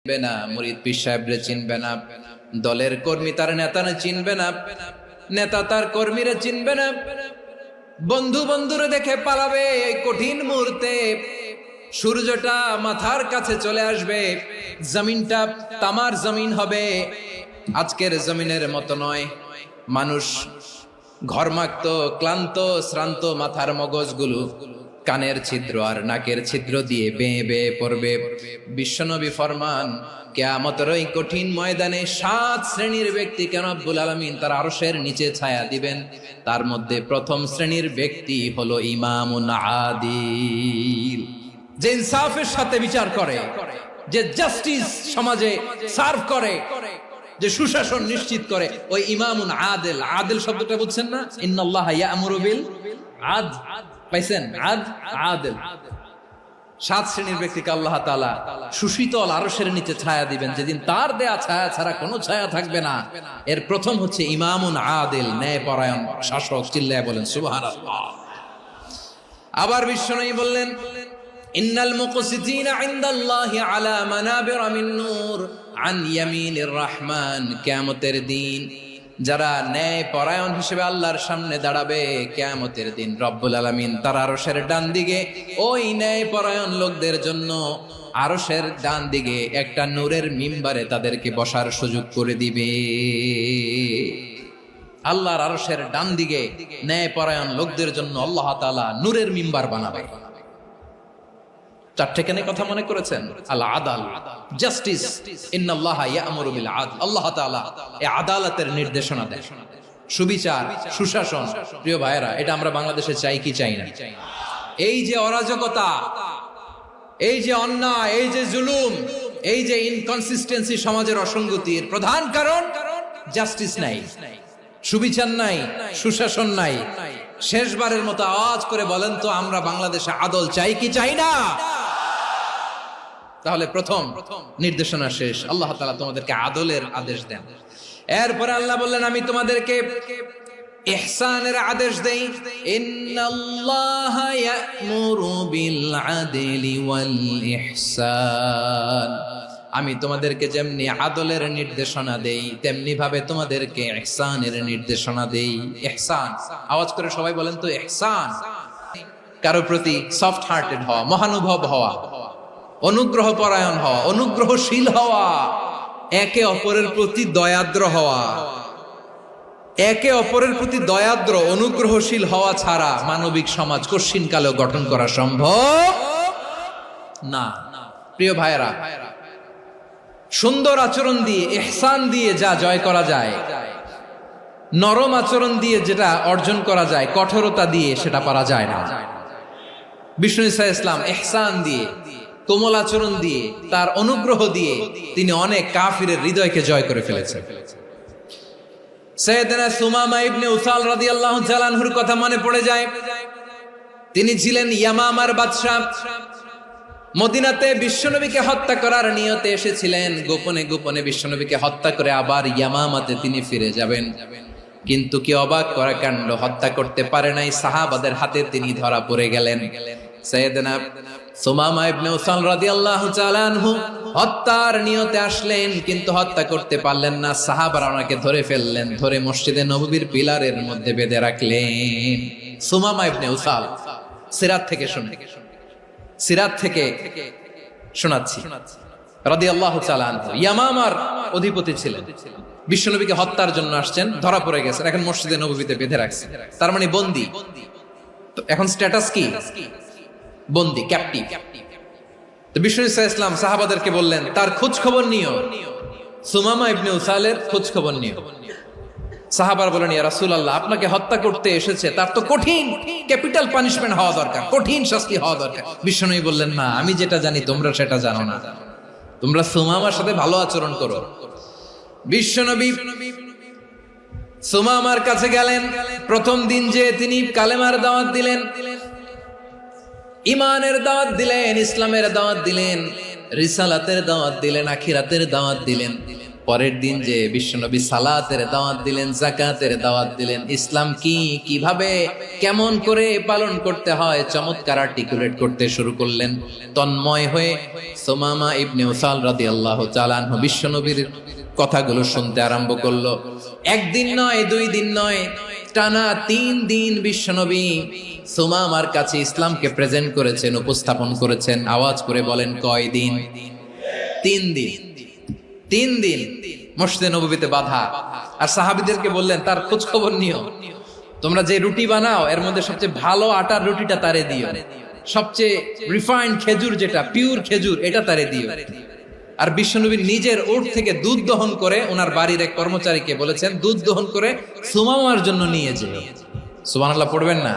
চিনবে না, মুরিদ পীর সাহেবরে চিনবে না, দলের কর্মী তার নেতারে চিনবে না, নেতা তার কর্মীরে চিনবে না, বন্ধু বন্ধুরে দেখে পালাবে। এই কঠিন মুহূর্তে সূর্যটা মাথার কাছে চলে আসবে, জমিনটা তামার জমিন হবে। আজকের জমিনের মতো নয়। মানুষ ঘর্মাক্ত, ক্লান্ত, শ্রান্ত মাথার মগজগুলো কানের ছিদ্র আর নাকের ছিদ্র দিয়ে বেয়ে বেয়ে পড়বে। বিশ্বনবী ফরমান, কিয়ামতের ওই কঠিন ময়দানে 7 শ্রেণীর ব্যক্তিকে রব্বুল আলামিন তার আরশের নিচে ছায়া দিবেন। তার মধ্যে প্রথম শ্রেণীর ব্যক্তি হলো ইমামুন আদিল, যে ইনসাফের সাথে বিচার করে, যে জাস্টিস সমাজে সার্ভ করে, যে সুশাসন নিশ্চিত করে, ওই ইমামুন আদিল। আদিল শব্দটা বুঝছেন না? ইন্নাল্লাহা ইয়া'মুরু বিল আদল। পাইছেন? আদিল। 7 শ্রেণীর ব্যক্তিকে আল্লাহ তাআলা সুশীতল আরশের নিচে ছায়া দিবেন, যেদিন তার দেয়া ছায়া ছাড়া কোনো ছায়া থাকবে না। এর প্রথম হচ্ছে ইমামুন আদিল, ন্যায়পরায়ণ শাসক। চিল্লায়া বলেন সুবহানাল্লাহ। আবার বিশ্বনবী বললেন, ইন্নাল মুকসিতিনা ইনদাল্লাহি আলা মানাবিরা মিন নূর আন ইয়ামিনির রহমান। কিয়ামতের দিন যারা ন্যায় পরায়ণ হিসেবে আল্লাহর সামনে দাঁড়াবে, কিয়ামতের দিন রব্বুল আলামিন তার আরশের ডান দিকে ওই ন্যায় পরায়ণ লোকদের জন্য আরশের ডান দিকে একটা নূরের মিম্বারে তাদেরকে বসার সুযোগ করে দিবে। আল্লাহর আরশের ডান দিকে ন্যায় পরায়ণ লোকদের জন্য আল্লাহ তাআলা নূরের মিম্বার বানাবে। 4টে কেন কথা মনে করেছেন? আল আদাল, জাস্টিস। ইন্নাল্লাহা ইয়া'মুরু বিল আদল। আল্লাহ তাআলা এই আদালতের নির্দেশনা দেন, সুবিচার, সুশাসন। প্রিয় ভাইয়েরা, এটা আমরা বাংলাদেশে চাই কি চাই না? এই যে অরাজকতা, এই যে অন্যায়, এই যে জুলুম, এই যে ইনকনসিস্টেন্সি, সমাজের অসঙ্গতির প্রধান কারণ জাস্টিস নাই, সুবিচার নাই, সুশাসন নাই। শেষবারের মতো আওয়াজ করে বলেন তো, আমরা বাংলাদেশে আদল চাই কি চাই না? তাহলে প্রথম নির্দেশনা শেষ। আল্লাহ তাআলা তোমাদেরকে আদলের আদেশ দেন। এরপরে আল্লাহ বললেন, আমি তোমাদেরকে ইহসানের আদেশ দেই। ইন্নাল্লাহা ইয়া'মুরু বিল আদলি ওয়াল ইহসান। আমি তোমাদেরকে যেমনি আদলের নির্দেশনা দেই, তেমনি ভাবে তোমাদেরকে ইহসানের নির্দেশনা দেই। ইহসান, আওয়াজ করে সবাই বলেন তো ইহসান। কারো প্রতি সফট হার্টেড হওয়া, মহানুভব হওয়া, অনুগ্রহ পরায়ণ হওয়া, অনুগ্রহশীল হওয়া, একে অপরের প্রতি দয়াদ্র হওয়া। একে অপরের প্রতি দয়াদ্র, অনুগ্রহশীল হওয়া ছাড়া মানবিক সমাজ কশিনকালেও গঠন করা সম্ভব না। প্রিয় ভাইয়েরা, সুন্দর আচরণ দিয়ে, ইহসান দিয়ে যা জয় করা যায়, নরম আচরণ দিয়ে যেটা অর্জন করা যায়, কঠোরতা দিয়ে সেটা পারা যায় না। বিষ্ণু ঈসা ইসলাম ইহসান দিয়ে, কোমল আচরণ দিয়ে, তার অনুগ্রহ দিয়ে তিনি অনেক কাফিরের হৃদয়কে জয় করে ফেলেছেন। সাইয়েদনা সুমামা ইবনে উসাল রাদিয়াল্লাহু তাআলা আনহুর কথা মনে পড়ে যায়। তিনি ছিলেন ইয়ামামার বাদশা। মদিনাতে বিশ্বনবীকে হত্যা করার নিয়তে এসেছিলেন। গোপনে গোপনে বিশ্বনবীকে হত্যা করে আবার ইয়ামামাতে তিনি ফিরে যাবেন। কিন্তু কি অবাক করা কাণ্ড, হত্যা করতে পারে নাই, সাহাবাদের হাতে তিনি ধরা পড়ে গেলেন। সাইয়েদনা সুমামা ইবনে উসাল রাদিয়াল্লাহু তাআলা আনহু হত্যার নিয়তে আসলেন, কিন্তু হত্যা করতে পারলেন না। সাহাবারা ওনাকে ধরে ফেললেন, ধরে মসজিদে নববীর পিলারের মধ্যে বেঁধে রাখলেন। সুমামা ইবনে উসাল, সিরাত থেকে শুনে, সিরাত থেকে শোনাচ্ছি, রাদিয়াল্লাহু তাআলা আনহু ইয়ামামার অধিপতি ছিলেন। বিশ্বনবীকে হত্যার জন্য আসছেন, ধরা পড়ে গেছেন, এখন মসজিদে নববীতে বেঁধে রাখছে। তার মানে বন্দী। তো এখন স্ট্যাটাস কি? বন্দী, ক্যাপটিভ। তো বিষ্ণু ঈসা ইসলাম সাহাবাদেরকে বললেন, তার খোঁজ খবর নিও, সুমামা ইবনে উসালের খোঁজ খবর নিও। সাহাবার বলেন, ইয়া রাসূলুল্লাহ, আপনাকে হত্যা করতে এসেছে, তার তো কঠিন ক্যাপিটাল পানিশমেন্ট হওয়া দরকার, কঠিন শাস্তি হওয়া দরকার। বিশ্বনবী বললেন, না, আমি যেটা জানি তোমরা সেটা জানো না, তোমরা সুমামার সাথে ভালো আচরণ করো। বিশ্বনবী সুমামার কাছে গেলেন। প্রথম দিন যে তিনি কালেমার দাওয়াত দিলেন, ইমানের দাওয়াত দিলেন, ইসলামের দাওয়াত দিলেন, রিসালাতের দাওয়াত দিলেন, আখিরাতের দাওয়াত দিলেন, পরের দিন যে বিশ্বনবী সালাতের দাওয়াত দিলেন, যাকাতের দাওয়াত দিলেন, ইসলাম কি, কিভাবে, কেমন করে পালন করতে হয় চমৎকার আর্টিকুলেট করতে শুরু করলেন। তন্ময় হয়ে সুমামা ইবনে উসাল রাদিয়াল্লাহু তাআলা আনহু বিশ্বনবীর কথাগুলো শুনতে আরম্ভ করলো। একদিন নয়, 2 দিন নয়, টানা 3 দিন বিশ্বনবী সুমামার কাছে ইসলামকে প্রেজেন্ট করেছেন, উপস্থাপন করেছেন। আওয়াজ করে বলেন, কয় দিন? 3 দিন। 3 দিন মসজিদে নববীতে বাধা। আর সাহাবীদেরকে বললেন, তার খোঁজ খবর নিও, তোমরা যে রুটি বানাও এর মধ্যে সবচেয়ে ভালো আটার রুটিটা তারে দিও, সবচেয়ে রিফাইন্ড খেজুর, যেটা পিওর খেজুর, এটা তারে দিও। আর বিশ্বনবী নিজের উট থেকে দুধ দহন করে ওনার বাড়ির এক কর্মচারীকে বলেছেন, দুধ দহন করে সুমামার জন্য নিয়ে যেও। সুবহানাল্লাহ পড়বেন না?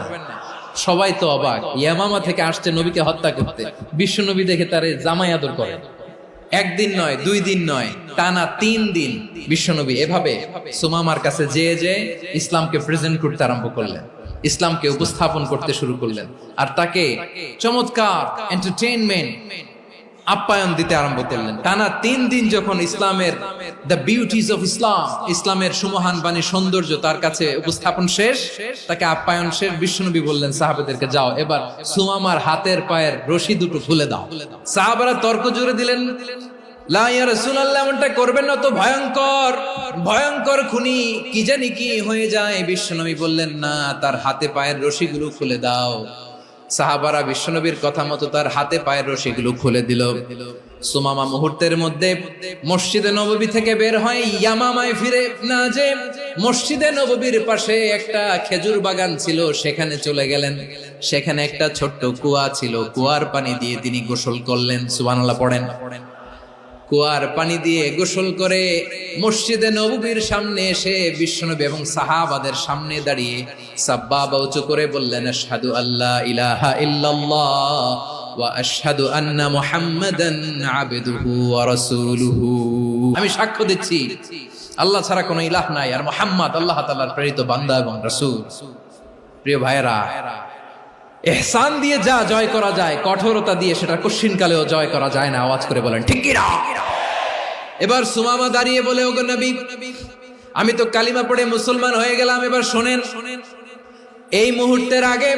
সবাই তো অবাক, ইয়ামামা থেকে আসছে নবীকে হত্যা করতে, বিশ্বনবী দেখে তারে জামাই আদর করে। একদিন নয়, 2 দিন নয়, টানা 3 দিন বিশ্বনবী এভাবে সুমামার কাছে যেয়ে ইসলামকে প্রেজেন্ট করতে আরম্ভ করলেন, ইসলামকে উপস্থাপন করতে শুরু করলেন। আর তাকে চমৎকার এন্টারটেইনমেন্ট, আপ্যায়ন দিতে আরম্ভ করলেন। টানা 3 দিন যখন ইসলামের দ্য বিউটিজ অফ ইসলাম, ইসলামের সুমহান বাণী, সৌন্দর্য তার কাছে উপস্থাপন শেষ, তাকে আপ্যায়ন শেষ, বিশ্বনবী বললেন সাহাবাদেরকে, যাও এবার সুমামার হাতের পায়ের রশি দুটো খুলে দাও। সাহাবারা তর্ক জুড়ে দিলেন, লা ইয়া রাসূলুল্লাহ, এমনটা করবেন না তো, ভয়ঙ্কর ভয়ঙ্কর খুনি, কি জানি কি হয়ে যায়। বিশ্বনবী বললেন, না, তার হাতে পায়ের রশিগুলো খুলে দাও। সাহাবারা বিশ্বনবীর কথা মতো তার হাতে পায়ের রশিগুলো খুলে দিল। সুমামা মুহূর্তের মধ্যে মসজিদে নববী থেকে বের হয়, ইয়ামামায় ফিরে না যে মসজিদে নববীর পাশে একটা খেজুর বাগান ছিল, সেখানে চলে গেলেন। সেখানে একটা ছোট্ট কুয়া ছিল, কুয়ার পানি দিয়ে তিনি গোসল করলেন। সুবহানাল্লাহ পড়েন। কুয়ার পানি দিয়ে গোসল করে মসজিদে নববীর সামনে এসে বিশ্বনবী এবং সাহাবাদের সামনে দাঁড়িয়ে সাব্বাবা উঁচু করে বললেন, আশহাদু আল্লা ইলাহা ইল্লাল্লাহ ওয়া আশহাদু আন্না মুহাম্মাদান আবদুহু ওয়া রাসূলুহু। আমি সাক্ষ্য দিচ্ছি আল্লাহ ছাড়া কোনো ইলাহ নাই, আর মুহাম্মদ আল্লাহ তাআলার প্রেরিত বান্দা এবং রাসূল। প্রিয় ভাইরা, ইহসান দিয়ে যা জয় করা যায়, কঠোরতা দিয়ে সেটা কঠিনকালেও জয় করা যায় না। আওয়াজ করে বলেন, ঠিক কি না? এবার সুমামা দাঁড়িয়ে বলে, ওগো নবী, আমি তো কালিমা পড়ে মুসলমান হয়ে গেলাম, এবার শোনেন, এই মুহূর্তের আগে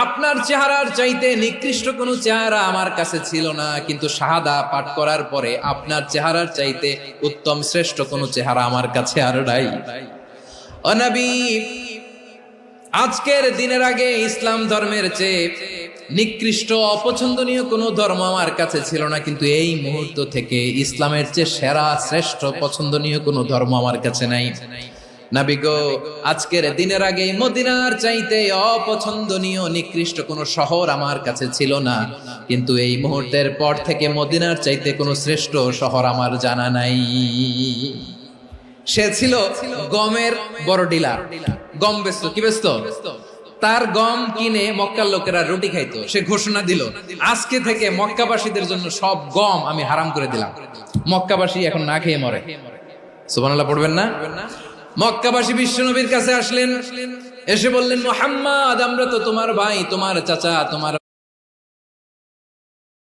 আপনার চেহারার চাইতে নিকৃষ্ট কোনো চেহারা আমার কাছে ছিল না, কিন্তু শাহাদা পাঠ করার পরে আপনার চেহারার চাইতে উত্তম শ্রেষ্ঠ কোনো চেহারা আমার কাছে আর নাই। ও নবী, আজকের দিনের আগে ইসলাম ধর্মের চেয়ে নিকৃষ্ট অপছন্দনীয় কোনো ধর্ম আমার কাছে ছিল না, কিন্তু এই মুহূর্ত থেকে ইসলামের চেয়ে সেরা শ্রেষ্ঠ পছন্দনীয় কোনো ধর্ম আমার কাছে নাই। নবী গো, আজকের দিনের আগে মদিনার চাইতে অপছন্দনীয় নিকৃষ্ট কোনো শহর আমার কাছে ছিল না, কিন্তু এই মুহূর্তের পর থেকে মদিনার চাইতে কোনো শ্রেষ্ঠ শহর আমার জানা নাই। সে ছিল গমের বড় ডিলার, গম বেচতো। কি বেচতো? তার গম কিনে মক্কার লোকেরা রুটি খাইতো। সে ঘোষণা দিল, আজকে থেকে মক্কাবাসীদের জন্য সব গম আমি হারাম করে দিলাম, মক্কাবাসী এখন না খেয়ে মরে। সুবহানাল্লাহ পড়বেন না? মক্কাবাসী বিশ্বনবীর কাছে আসলেন, এসে বললেন, মুহাম্মদ, আমরা তো তোমার ভাই, তোমার চাচা, তোমার